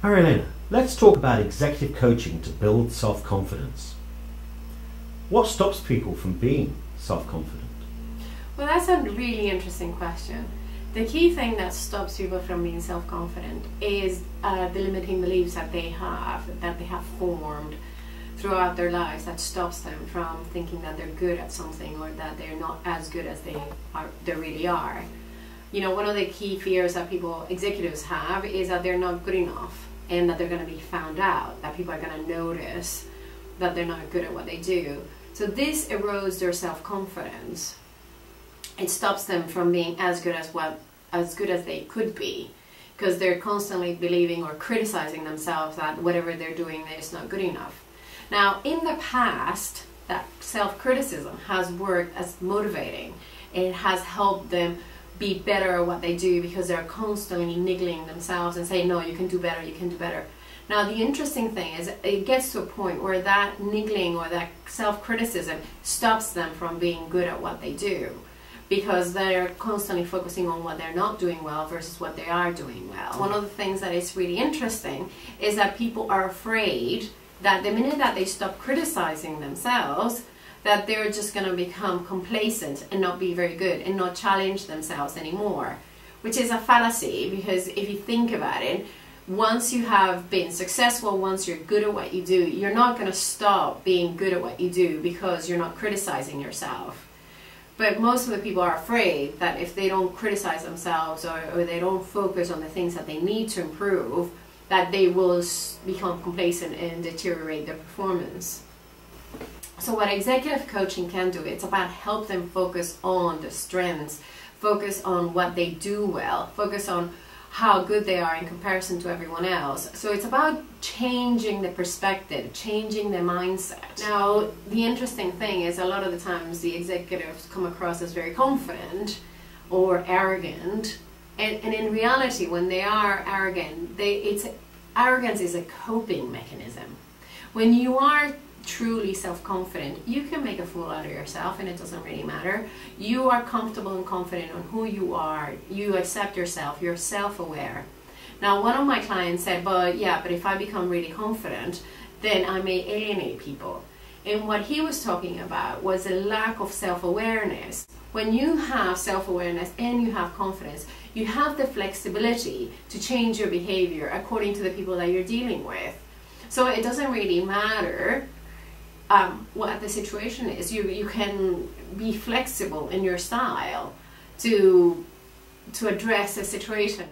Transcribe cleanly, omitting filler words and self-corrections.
Marielena, let's talk about executive coaching to build self-confidence. What stops people from being self-confident? Well, that's a really interesting question. The key thing that stops people from being self-confident is the limiting beliefs that they have formed throughout their lives, that stops them from thinking that they're good at something or that they're not as good as they really are. You know, one of the key fears that executives have is that they're not good enough and that they're going to be found out, that people are going to notice that they're not good at what they do. So this erodes their self-confidence. It stops them from being as good as they could be, because they're constantly believing or criticizing themselves that whatever they're doing is not good enough. Now, in the past, that self-criticism has worked as motivating. It has helped them be better at what they do because they're constantly niggling themselves and saying, no, you can do better, you can do better. Now, the interesting thing is it gets to a point where that niggling or that self-criticism stops them from being good at what they do, because they're constantly focusing on what they're not doing well versus what they are doing well. One of the things that is really interesting is that people are afraid that the minute that they stop criticizing themselves, that they're just going to become complacent and not be very good and not challenge themselves anymore, which is a fallacy, because if you think about it, once you have been successful, once you're good at what you do, you're not going to stop being good at what you do because you're not criticizing yourself. But most of the people are afraid that if they don't criticize themselves or they don't focus on the things that they need to improve, that they will become complacent and deteriorate their performance. So what executive coaching can do, it's about help them focus on the strengths, focus on what they do well, focus on how good they are in comparison to everyone else. So it's about changing the perspective, changing the mindset. Now, the interesting thing is a lot of the times the executives come across as very confident or arrogant, and in reality, when they are arrogant, arrogance is a coping mechanism. When you are truly self-confident, you can make a fool out of yourself and it doesn't really matter. You are comfortable and confident on who you are. You accept yourself. You're self-aware. Now, one of my clients said, but if I become really confident, then I may alienate people. And what he was talking about was a lack of self-awareness. When you have self-awareness and you have confidence, you have the flexibility to change your behavior according to the people that you're dealing with. So it doesn't really matter what the situation is. You can be flexible in your style to address a situation.